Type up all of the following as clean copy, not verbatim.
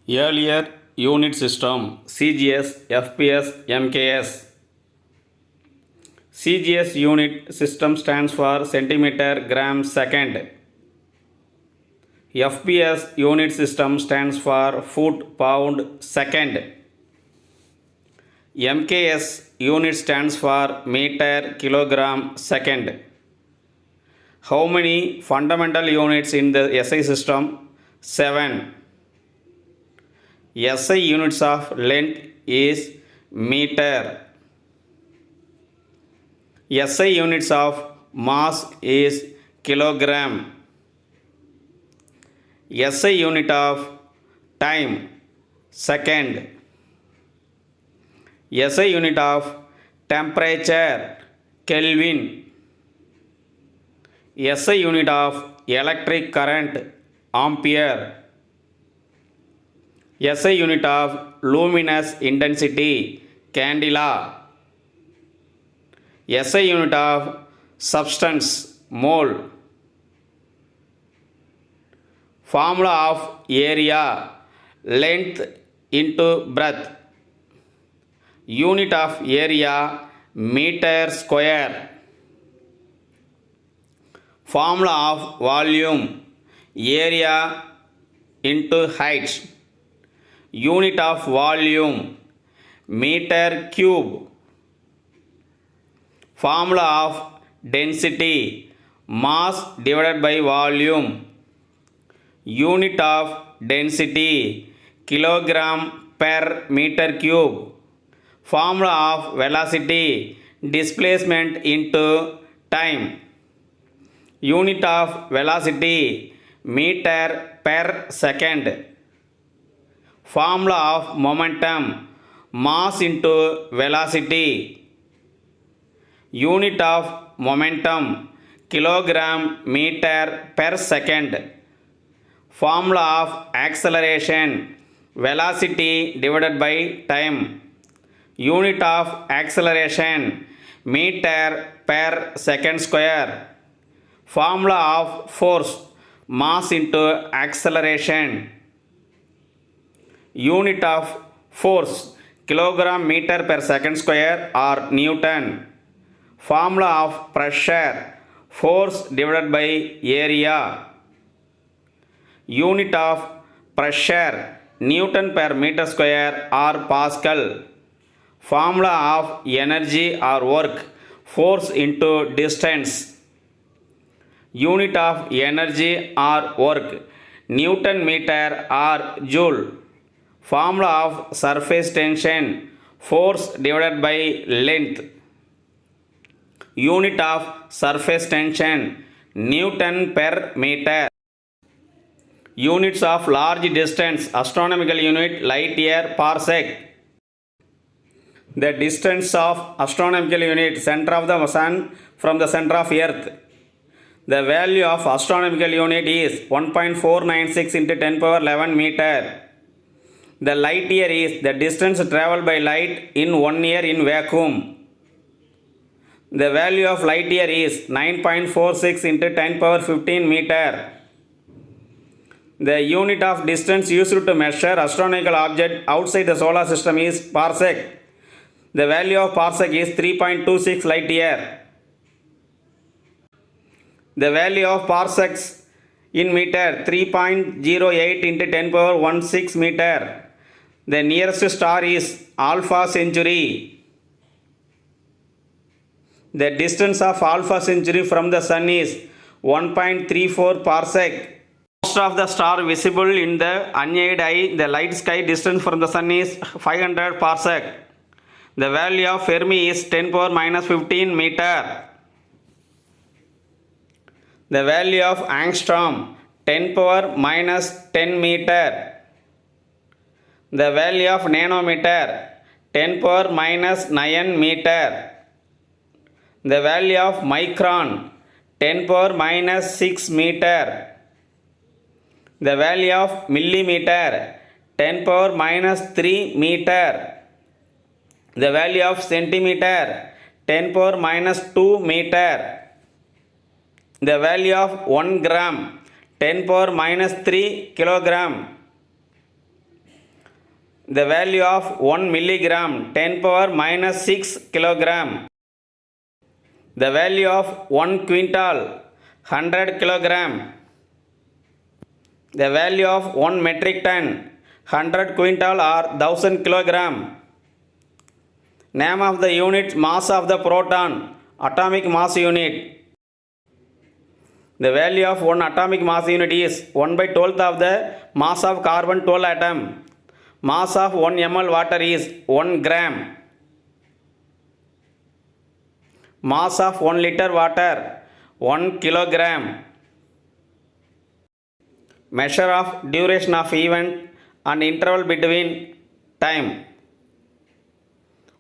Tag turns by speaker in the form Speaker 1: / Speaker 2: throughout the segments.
Speaker 1: Earlier unit system CGS, FPS, MKS. CGS unit system stands for centimeter gram second. FPS unit system stands for foot pound second. MKS unit stands for meter kilogram second. How many fundamental units in the SI system? 7. SI units of length is meter. SI units of mass is kilogram. SI unit of time second. SI unit of temperature Kelvin. SI unit of electric current ampere. SI unit of luminous intensity candela. SI unit of substance mole. Formula of area length into breadth. Unit of area meter square. Formula of volume area into height. Unit of volume meter cube. Formula of density mass divided by volume. Unit of density kilogram per meter cube. Formula of velocity displacement into time. Unit of velocity meter per second. Formula of momentum mass into velocity. Unit of momentum kilogram meter per second. Formula of acceleration velocity divided by time. Unit of acceleration meter per second square. Formula of force mass into acceleration. Unit of force kilogram meter per second square or Newton. Formula of pressure force divided by area. Unit of pressure Newton per meter square or Pascal. Formula of energy or work force into distance. Unit of energy or work Newton meter or joule. Formula of surface tension force divided by length. Unit of surface tension Newton per meter. Units of large distance astronomical unit light year parsec. The distance of astronomical unit center of the sun from the center of earth. The value of astronomical unit is 1.496 into 10 power 11 meter. The light year is the distance traveled by light in 1 year in vacuum. The value of light year is 9.46 into 10 power 15 meter. The unit of distance used to measure astronomical object outside the solar system is parsec. The value of parsec is 3.26 light year. The value of parsecs in meter 3.08 into 10 power 16 meter. The nearest star is Alpha Centauri. The distance of Alpha Centauri from the sun is 1.34 parsec. Most of the star visible in the unaided eye, the light sky distance from the sun is 500 parsec. The value of Fermi is 10 power minus 15 meter. The value of angstrom 10 power minus 10 meter. The value of nanometer 10 power minus 9 meter. The value of micron 10 power minus 6 meter. The value of millimeter 10 power minus 3 meter. The value of centimeter 10 power minus 2 meter. The value of 1 gram 10 power minus 3 kilogram. The value of 1 milligram 10 power minus 6 kilogram. The value of 1 quintal 100 kilogram. The value of 1 metric ton 100 quintal or 1000 kilogram. Name of the unit mass of the proton, atomic mass unit. The value of 1 atomic mass unit is 1 by 12th of the mass of carbon 12 atom. Mass of 1 ml water is 1 gram. Mass of 1 liter water 1 kilogram. Measure of duration of event and interval between time.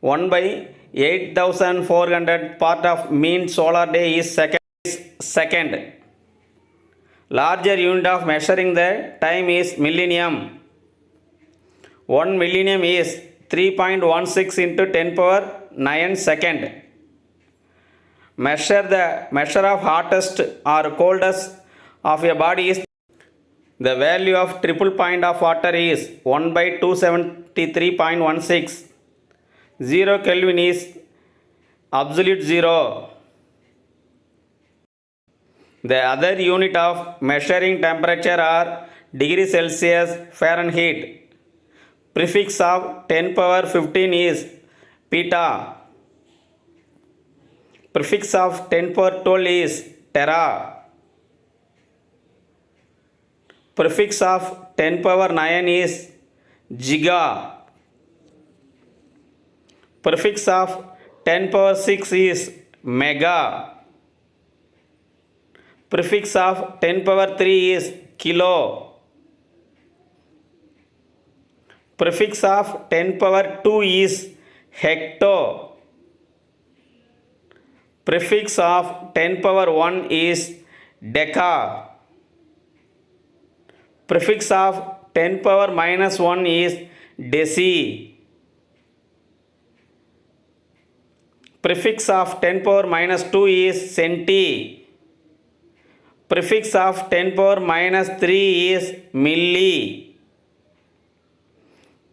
Speaker 1: 1 by 8400 part of mean solar day is second. Larger unit of measuring the time is millennium. 1 millennium is 3.16 into 10 power 9 second. Measure of hottest or coldest of a body is. The value of triple point of water is 1 by 273.16. 0 Kelvin is absolute zero. The other unit of measuring temperature are degree Celsius, Fahrenheit. Prefix of 10 power 15 is peta. Prefix of 10 power 12 is tera. Prefix of 10 power 9 is giga. Prefix of 10 power 6 is mega. Prefix of 10 power 3 is kilo. Prefix of 10 power 2 is hecto. Prefix of 10 power 1 is deca. Prefix of 10 power minus 1 is deci. Prefix of 10 power minus 2 is centi. Prefix of 10 power minus 3 is milli.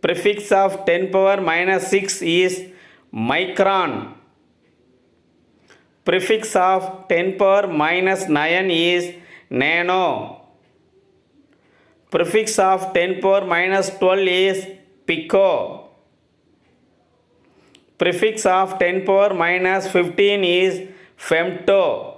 Speaker 1: Prefix of 10 power minus 6 is micron. Prefix of 10 power minus 9 is nano. Prefix of 10 power minus 12 is pico. Prefix of 10 power minus 15 is femto.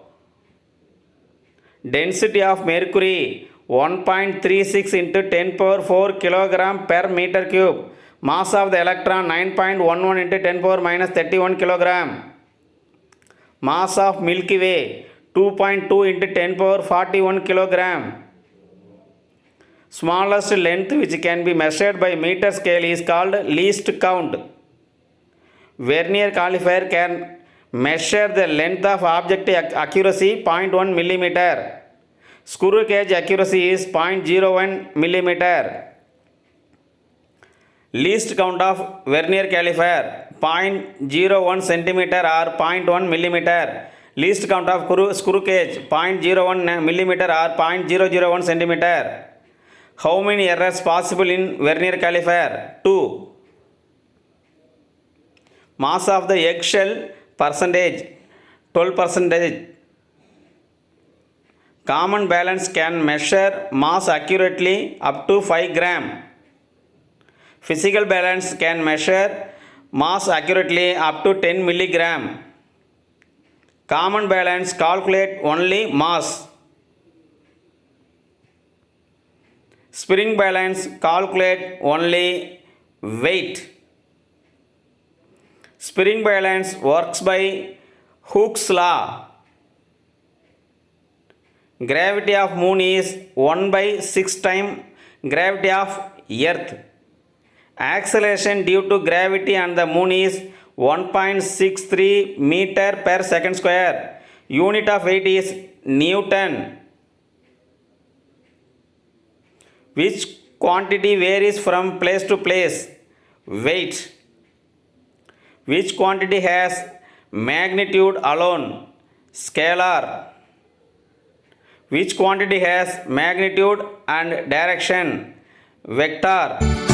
Speaker 1: Density of mercury 1.36 into 10 power 4 kilogram per meter cube. Mass of the electron 9.11 into 10 power minus 31 kilogram. Mass of Milky Way 2.2 into 10 power 41 kilogram. Smallest length which can be measured by meter scale is called least count. Vernier caliper can measure the length of object accuracy 0.1 millimeter. Screw gauge accuracy is 0.01 millimeter. Least count of vernier caliper 0.01 centimeter or 0.1 millimeter. Least count of screw gauge 0.01 millimeter or 0.001 centimeter. How many errors possible in vernier caliper? 2. Mass of the eggshell percentage 12%. Common balance can measure mass accurately up to 5 gram. Physical balance can measure mass accurately up to 10 milligram. Common balance calculate only mass. Spring balance calculate only weight. Spring balance works by Hooke's law. Gravity of moon is 1 by 6 times gravity of earth. Acceleration due to gravity on the moon is 1.63 meter per second square. Unit of weight is Newton. Which quantity varies from place to place? Weight. Which quantity has magnitude alone? Scalar. Which quantity has magnitude and direction? Vector.